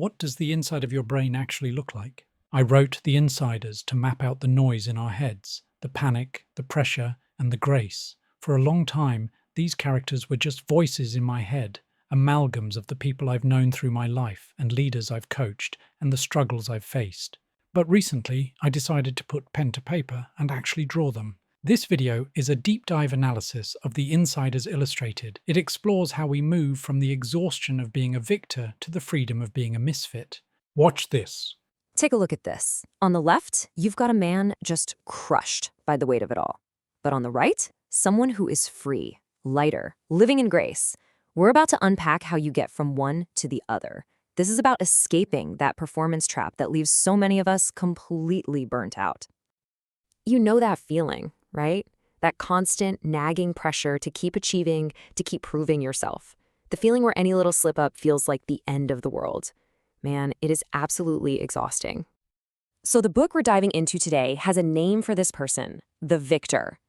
what does the inside of your brain actually look like? I wrote The Insiders to map out the noise in our heads, the panic, the pressure, and the grace. For a long time, these characters were just voices in my head, amalgams of the people I've known through my life and leaders I've coached and the struggles I've faced. But recently, I decided to put pen to paper and actually draw them. This video is a deep dive analysis of The Insiders Illustrated. It explores how we move from the exhaustion of being a victor to the freedom of being a misfit. Watch this. Take a look at this. On the left, you've got a man just crushed by the weight of it all. But on the right, someone who is free, lighter, living in grace. We're about to unpack how you get from one to the other. This is about escaping that performance trap that leaves so many of us completely burnt out. You know that feeling, right? That constant, nagging pressure to keep achieving, to keep proving yourself. The feeling where any little slip-up feels like the end of the world. Man, it is absolutely exhausting. So the book we're diving into today has a name for this person, the victor.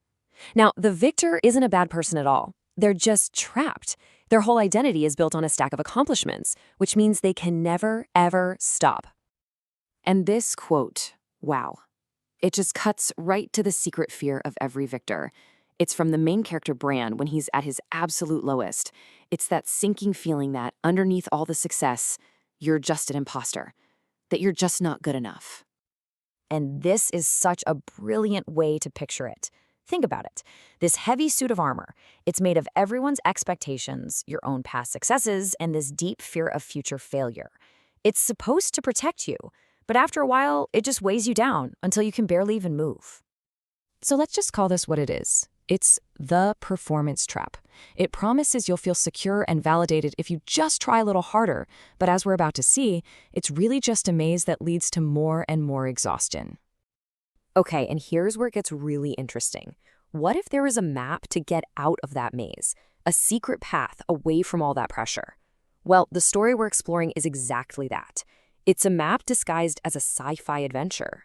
Now, the victor isn't a bad person at all. They're just trapped. Their whole identity is built on a stack of accomplishments, which means they can never, ever stop. And this quote, wow. It just cuts right to the secret fear of every victor. It's from the main character Bran when he's at his absolute lowest. It's that sinking feeling that underneath all the success, you're just an imposter, that you're just not good enough. And this is such a brilliant way to picture it. Think about it. This heavy suit of armor, it's made of everyone's expectations, your own past successes, and this deep fear of future failure. It's supposed to protect you, but after a while, it just weighs you down until you can barely even move. So let's just call this what it is. It's the performance trap. It promises you'll feel secure and validated if you just try a little harder, but as we're about to see, it's really just a maze that leads to more and more exhaustion. Okay, and here's where it gets really interesting. What if there was a map to get out of that maze? A secret path away from all that pressure? Well, the story we're exploring is exactly that. It's a map disguised as a sci-fi adventure.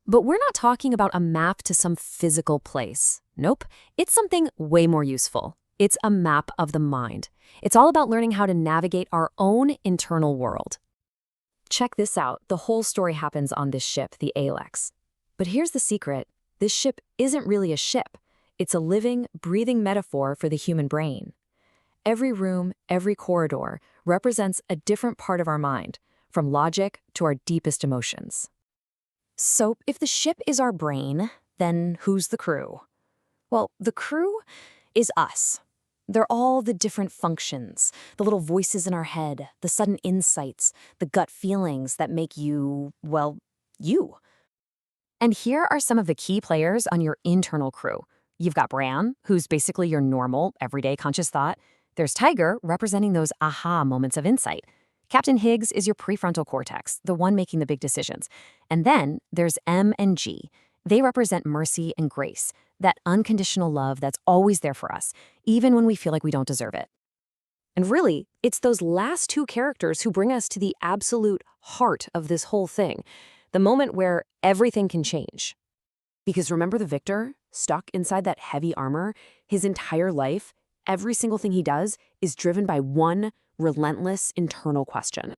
But we're not talking about a map to some physical place. Nope, it's something way more useful. It's a map of the mind. It's all about learning how to navigate our own internal world. Check this out. The whole story happens on this ship, the Alex. But here's the secret. This ship isn't really a ship. It's a living, breathing metaphor for the human brain. Every room, every corridor represents a different part of our mind, from logic to our deepest emotions. So if the ship is our brain, then who's the crew? Well, the crew is us. They're all the different functions, the little voices in our head, the sudden insights, the gut feelings that make you, well, you. And here are some of the key players on your internal crew. You've got Bran, who's basically your normal, everyday conscious thought. There's Tiger, representing those aha moments of insight. Captain Higgs is your prefrontal cortex, the one making the big decisions. And then there's M and G. They represent mercy and grace, that unconditional love that's always there for us, even when we feel like we don't deserve it. And really, it's those last two characters who bring us to the absolute heart of this whole thing, the moment where everything can change. Because remember the victor, stuck inside that heavy armor, his entire life, every single thing he does is driven by one relentless internal question.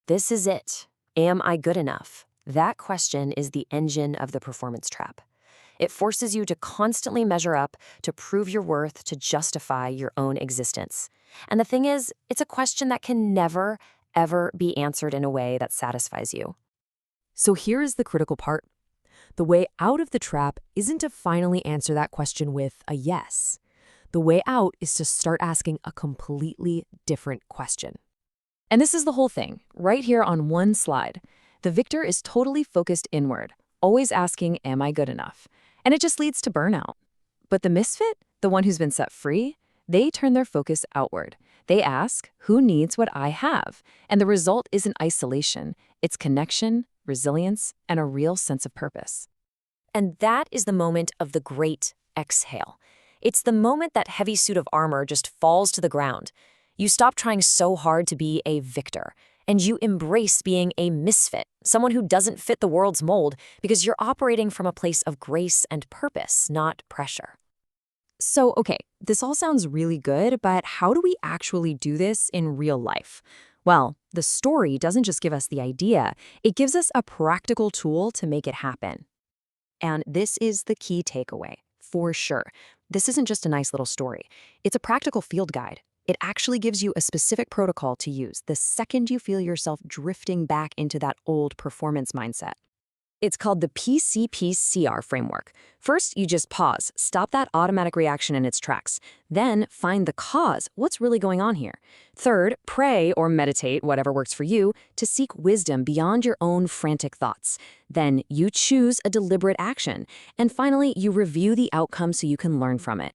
This is it. Am I good enough? That question is the engine of the performance trap. It forces you to constantly measure up, to prove your worth, to justify your own existence. And the thing is, it's a question that can never, ever be answered in a way that satisfies you. So here is the critical part. The way out of the trap isn't to finally answer that question with a yes. The way out is to start asking a completely different question. And this is the whole thing, right here on one slide. The victor is totally focused inward, always asking, am I good enough? And it just leads to burnout. But the misfit, the one who's been set free, they turn their focus outward. They ask, who needs what I have? And the result isn't isolation. It's connection, resilience, and a real sense of purpose. And that is the moment of the great exhale. It's the moment that heavy suit of armor just falls to the ground. You stop trying so hard to be a victor, and you embrace being a misfit, someone who doesn't fit the world's mold because you're operating from a place of grace and purpose, not pressure. So, okay, this all sounds really good, but how do we actually do this in real life? Well, The story doesn't just give us the idea, it gives us a practical tool to make it happen. And this is the key takeaway, for sure. This isn't just a nice little story. It's a practical field guide. It actually gives you a specific protocol to use the second you feel yourself drifting back into that old performance mindset. It's called the PCPCR framework. First, you just pause, stop that automatic reaction in its tracks. Then, find the cause. What's really going on here? Third, pray or meditate, whatever works for you, to seek wisdom beyond your own frantic thoughts. Then, you choose a deliberate action. And finally, you review the outcome so you can learn from it.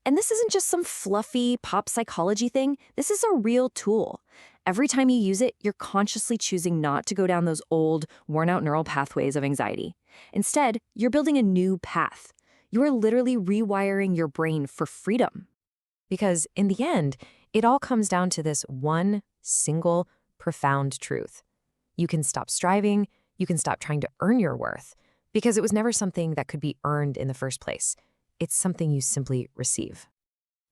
And this isn't just some fluffy pop psychology thing. This is a real tool. Every time you use it, you're consciously choosing not to go down those old, worn-out neural pathways of anxiety. Instead, you're building a new path. You are literally rewiring your brain for freedom. Because in the end, it all comes down to this one single, profound truth. You can stop striving, you can stop trying to earn your worth, because it was never something that could be earned in the first place. It's something you simply receive.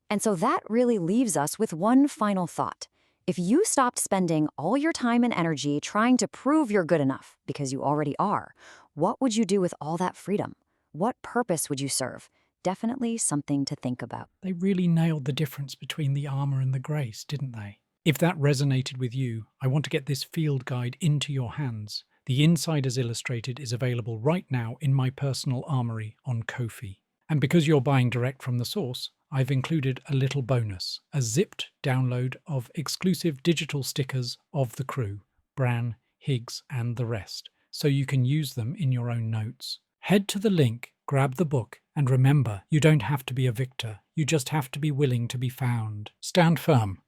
And so that really leaves us with one final thought. If you stopped spending all your time and energy trying to prove you're good enough, because you already are, what would you do with all that freedom? What purpose would you serve? Definitely something to think about. They really nailed the difference between the armor and the grace, didn't they? If that resonated with you, I want to get this field guide into your hands. The Insiders Illustrated is available right now in my personal armory on Ko-fi. And because you're buying direct from the source, I've included a little bonus, a zipped download of exclusive digital stickers of the crew, Bran, Higgs, and the rest, so you can use them in your own notes. Head to the link, grab the book, and remember, you don't have to be a victor, you just have to be willing to be found. Stand firm.